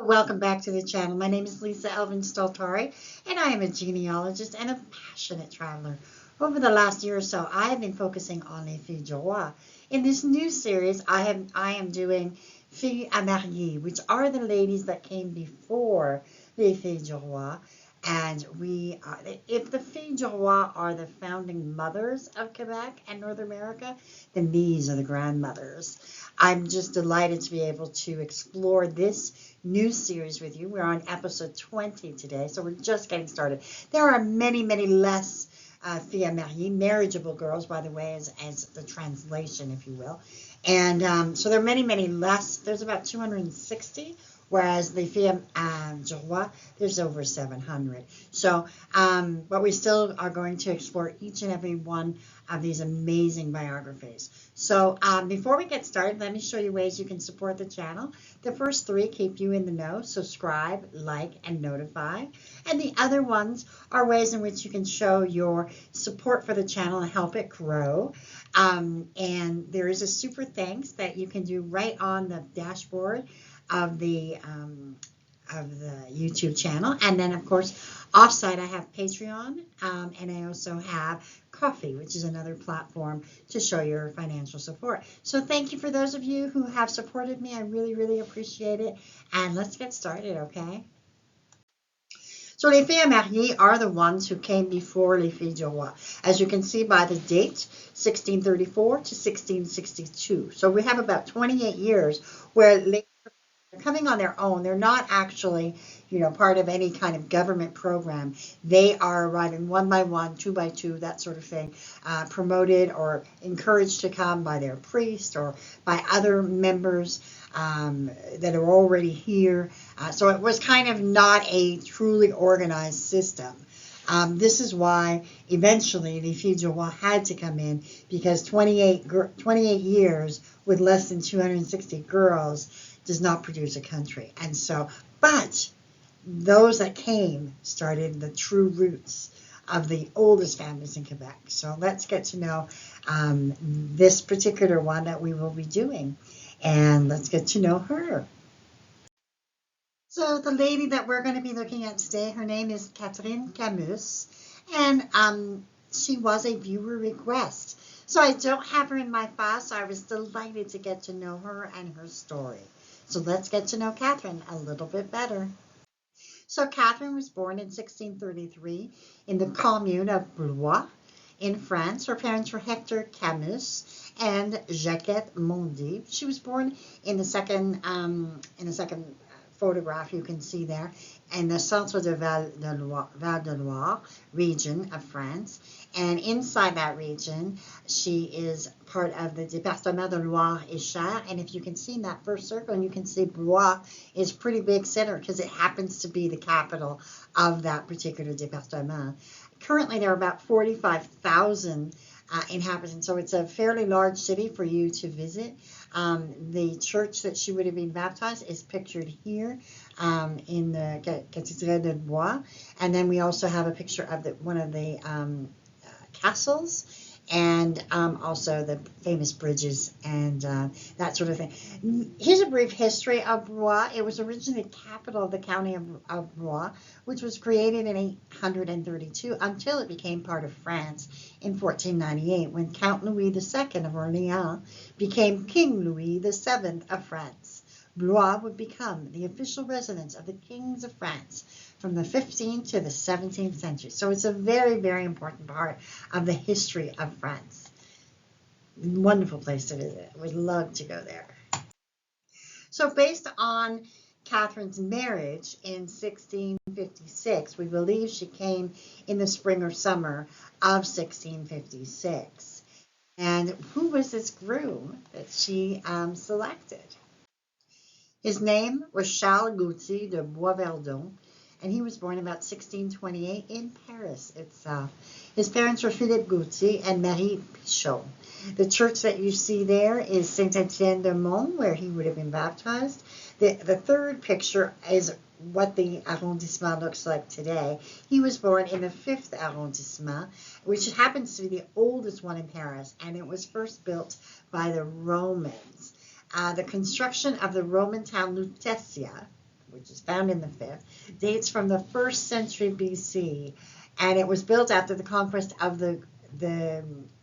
Welcome back to the channel. My name is Lisa Elvin Stoltari, and I am a genealogist and a passionate traveler. Over the last year or so, I have been focusing on les filles du roi. In this new series, I am doing filles à marier, which are the ladies that came before les filles du roi. And if the filles du roi are the founding mothers of Quebec and North America, then these are the grandmothers. I'm just delighted to be able to explore this new series with you. We're on episode 20 today, so we're just getting started. There are many, many less filles mariées, marriageable girls, by the way, as the translation, if you will. And so there are many, many less. There's about 260, whereas the filles du roi, there's over 700. So, but we still are going to explore each and every one of these amazing biographies. So before we get started, let me show you ways you can support the channel. The first three keep you in the know: subscribe, like, and notify. And the other ones are ways in which you can show your support for the channel and help it grow. And there is a super thanks that you can do right on the dashboard of the YouTube channel. And then, of course, offsite, I have Patreon, and I also have Coffee, which is another platform to show your financial support. So thank you for those of you who have supported me. I really, really appreciate it. And let's get started, okay? So les filles mariées are the ones who came before les filles du roi. As you can see by the date, 1634 to 1662. So we have about 28 years where they're coming on their own. They're not actually, part of any kind of government program. They are arriving one by one, two by two, that sort of thing, promoted or encouraged to come by their priest or by other members that are already here. So it was kind of not a truly organized system. This is why eventually the filles du roi had to come in, because 28 years with less than 260 girls does not produce a country. And so, but those that came started the true roots of the oldest families in Quebec. So let's get to know this particular one that we will be doing. And let's get to know her. So the lady that we're going to be looking at today, her name is Catherine Camus, and she was a viewer request. So I don't have her in my file, so I was delighted to get to know her and her story. So let's get to know Catherine a little bit better. So Catherine was born in 1633 in the commune of Blois in France. Her parents were Hector Camus and Jacquette Mondy. She was born in the second photograph you can see there in the Centre de Val de Loire region of France. And inside that region, she is part of the Département de Loire et Cher. And if you can see in that first circle, and you can see Blois is a pretty big center because it happens to be the capital of that particular département. Currently, there are about 45,000 inhabitants, so it's a fairly large city for you to visit. The church that she would have been baptized is pictured here in the Cathédrale de Blois, and then we also have a picture of one of the castles, and also the famous bridges and that sort of thing. Here's a brief history of Blois. It was originally the capital of the county of Blois, which was created in 832 until it became part of France in 1498, when Count Louis II of Orleans became King Louis VII of France. Blois would become the official residence of the kings of France from the 15th to the 17th century. So it's a very, very important part of the history of France. Wonderful place to visit. We'd love to go there. So based on Catherine's marriage in 1656, we believe she came in the spring or summer of 1656. And who was this groom that she selected? His name was Charles Gauthier de Boisverdon, and he was born about 1628 in Paris itself. His parents were Philippe Gauthier and Marie Pichot. The church that you see there is Saint-Étienne-de-Mont, where he would have been baptized. The third picture is what the arrondissement looks like today. He was born in the 5th arrondissement, which happens to be the oldest one in Paris, and it was first built by the Romans. The construction of the Roman town Lutetia which is found in the fifth, dates from the 1st century BC, and it was built after the conquest of the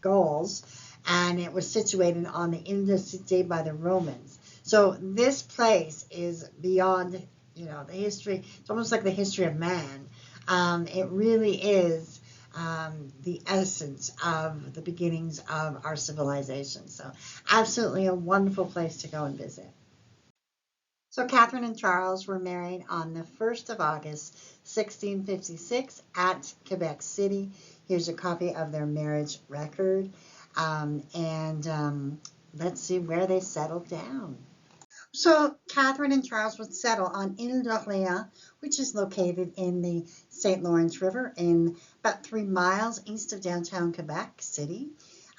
Gauls, and it was situated on the Ile de Cité by the Romans. So this place is beyond, the history. It's almost like the history of man. It really is the essence of the beginnings of our civilization. So absolutely a wonderful place to go and visit. So Catherine and Charles were married on the 1st of August, 1656 at Quebec City. Here's a copy of their marriage record. And let's see where they settled down. So Catherine and Charles would settle on Ile d'Orléans, which is located in the St. Lawrence River in about 3 miles east of downtown Quebec City.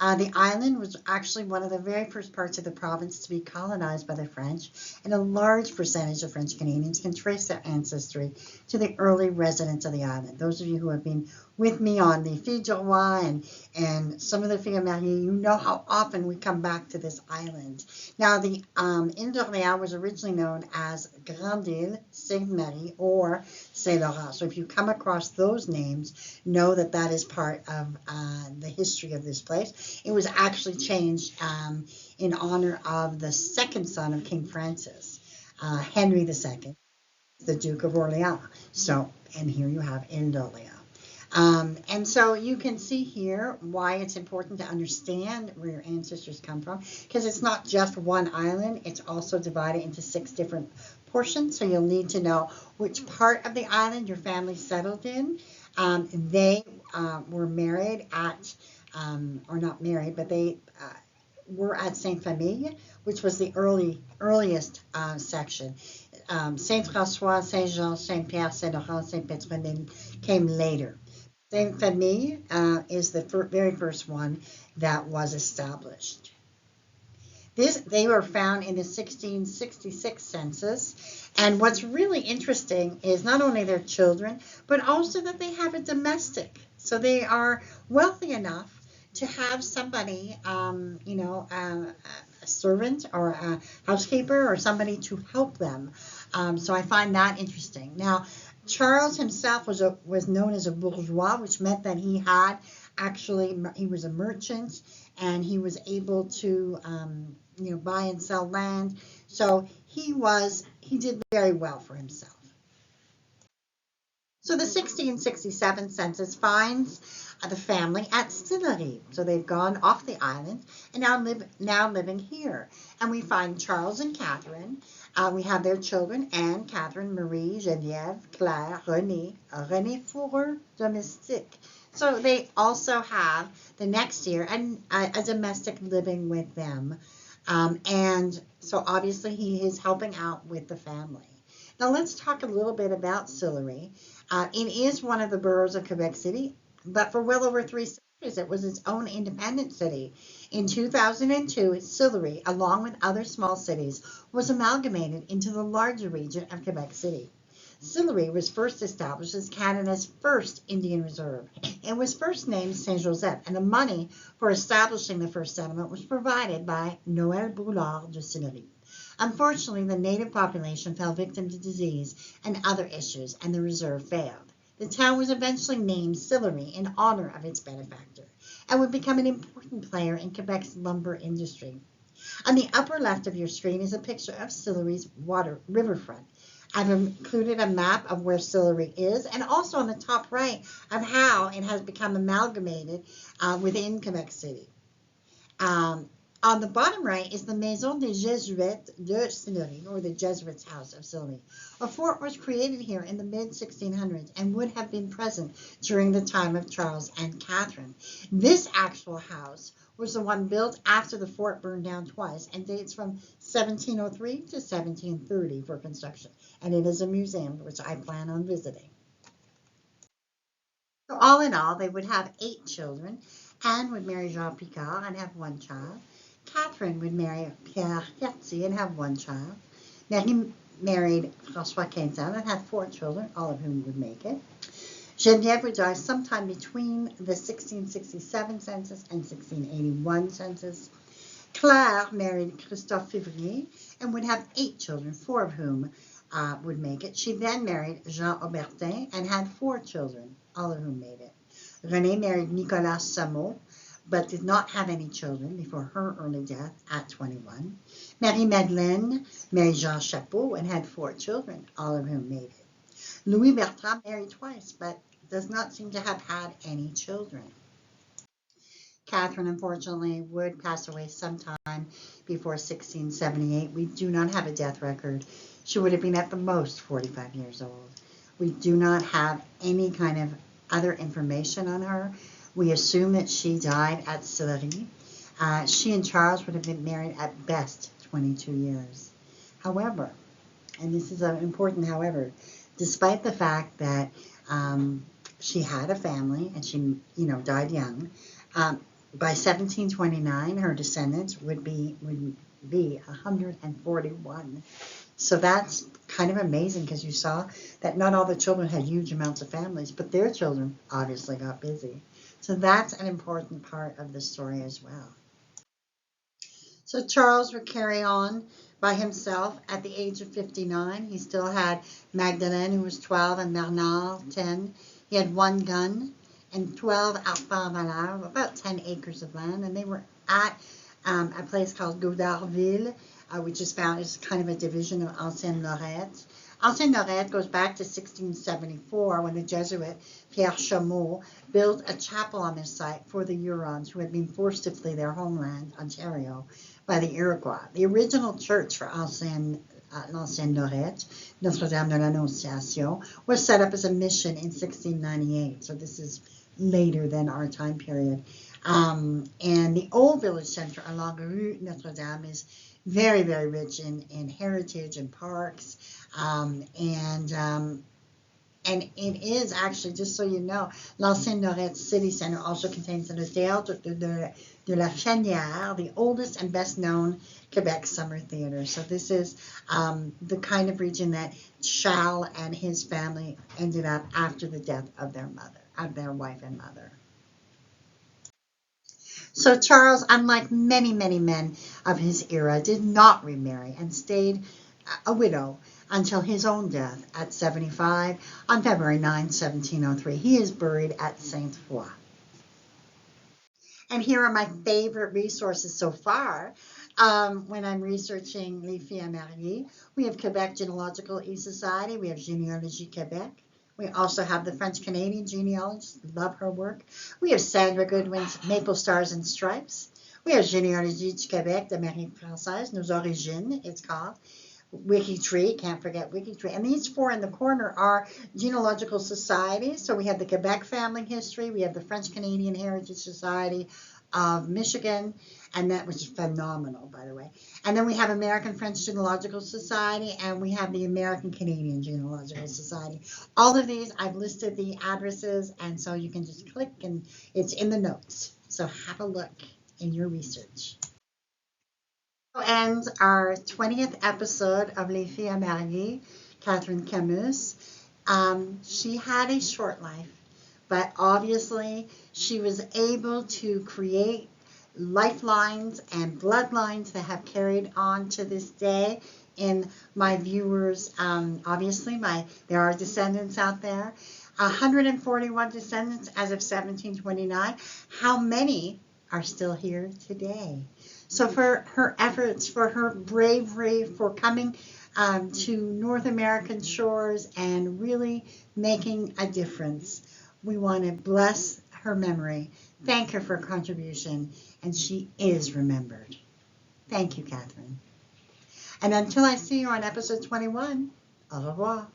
The island was actually one of the very first parts of the province to be colonized by the French, and a large percentage of French Canadians can trace their ancestry to the early residents of the island. Those of you who have been with me on the Filles du Roi and some of the Filles Mariées, you know how often we come back to this island. Now, the Ile d'Orléans was originally known as Grande Île, Sainte Marie, or Saint Laurent. So if you come across those names, know that that is part of the history of this place. It was actually changed in honor of the second son of King Francis, Henry II, the Duke of Orleans. So, and here you have Ile d'Orléans. And so you can see here why it's important to understand where your ancestors come from, because it's not just one island, it's also divided into 6 different portions. So you'll need to know which part of the island your family settled in. They were married at, or not married, but they were at Sainte Famille, which was the earliest section. Saint François, Saint Jean, Saint Pierre, Saint Laurent, Saint Pétronille came later. Saint Famille is the very first one that was established. They were found in the 1666 census, and what's really interesting is not only their children, but also that they have a domestic. So they are wealthy enough to have somebody, a servant or a housekeeper or somebody to help them. So I find that interesting. Now, Charles himself was known as a bourgeois, which meant that he was a merchant, and he was able to, buy and sell land. So he did very well for himself. So the 1667 census finds the family at Sillery. So they've gone off the island and now living here. And we find Charles and Catherine. We have their children, Anne, Catherine, Marie, Geneviève, Claire, René Fourreux, domestique. So they also have the next year a domestic living with them. And so obviously he is helping out with the family. Now let's talk a little bit about Sillery. It is one of the boroughs of Quebec City, but for well over 3 centuries it was its own independent city. In 2002, Sillery, along with other small cities, was amalgamated into the larger region of Quebec City. Sillery was first established as Canada's first Indian reserve. It was first named Saint Joseph, and the money for establishing the first settlement was provided by Noël Boulard de Sillery. Unfortunately, the native population fell victim to disease and other issues, and the reserve failed. The town was eventually named Sillery in honor of its benefactor, and would become an important player in Quebec's lumber industry. On the upper left of your screen is a picture of Sillery's riverfront. I've included a map of where Sillery is, and also on the top right of how it has become amalgamated within Quebec City. On the bottom right is the Maison des Jésuites de Sillery, or the Jesuits' House of Sillery. A fort was created here in the mid-1600s and would have been present during the time of Charles and Catherine. This actual house was the one built after the fort burned down twice and dates from 1703 to 1730 for construction. And it is a museum which I plan on visiting. So all in all, they would have 8 children. Anne would marry Jean Picard and have 1 child. Catherine would marry Pierre Cartier and have 1 child. Marie married François Quintal and had 4 children, all of whom would make it. Geneviève would die sometime between the 1667 census and 1681 census. Claire married Christophe Février and would have 8 children, 4 of whom would make it. She then married Jean Aubertin and had 4 children, all of whom made it. Renée married Nicolas Saumot, but did not have any children before her early death at 21. Marie-Madeleine married Jean Chapeau and had 4 children, all of whom made it. Louis Bertrand married twice, but does not seem to have had any children. Catherine, unfortunately, would pass away sometime before 1678. We do not have a death record. She would have been at the most 45 years old. We do not have any kind of other information on her. We assume that she died at Sillery. She and Charles would have been married at best 22 years. However, and this is an important however, despite the fact that she had a family and she, died young, by 1729, her descendants would be 141. So that's kind of amazing because you saw that not all the children had huge amounts of families, but their children obviously got busy. So that's an important part of the story as well. So Charles would carry on by himself at the age of 59. He still had Magdalene, who was 12, and Bernard, 10. He had 1 gun and 12 arpents valeurs, about 10 acres of land, and they were at a place called Godardville, which is found as kind of a division of Ancienne Lorette. Ancienne Lorette goes back to 1674 when the Jesuit Pierre Chameau built a chapel on this site for the Hurons who had been forced to flee their homeland, Ontario, by the Iroquois. The original church for l'Ancienne Lorette, Notre-Dame de l'Annonciation, was set up as a mission in 1698. So this is later than our time period. And the old village center along Rue Notre-Dame is very, very rich in heritage and parks. And it is actually, just so you know, l'Ancienne Lorette City Center also contains the Théâtre de la Chênière, the oldest and best known Quebec summer theater. So this is the kind of region that Charles and his family ended up after the death of their wife and mother. So Charles, unlike many, many men of his era, did not remarry and stayed a widow until his own death at 75 on February 9, 1703. He is buried at Sainte-Foy. And here are my favorite resources so far when I'm researching Les Filles à Marier. We have Quebec Genealogical E-Society. We have Généalogie Québec. We also have the French-Canadian genealogist. Love her work. We have Sandra Goodwin's Maple Stars and Stripes. We have Généalogie du Québec de Marie Française, Nos Origines, it's called. WikiTree, can't forget WikiTree. And these 4 in the corner are genealogical societies. So we have the Quebec Family History, we have the French-Canadian Heritage Society of Michigan, and that was phenomenal, by the way. And then we have American French Genealogical Society, and we have the American Canadian Genealogical Society. All of these, I've listed the addresses, and so you can just click, and it's in the notes. So have a look in your research. Ends our 20th episode of Les Filles à Marier, Catherine Camus. She had a short life, but obviously she was able to create lifelines and bloodlines that have carried on to this day. In my viewers, obviously there are descendants out there. 141 descendants as of 1729. How many are still here today? So for her efforts, for her bravery, for coming to North American shores and really making a difference, we want to bless her memory, thank her for her contribution, and she is remembered. Thank you, Catherine. And until I see you on episode 21, au revoir.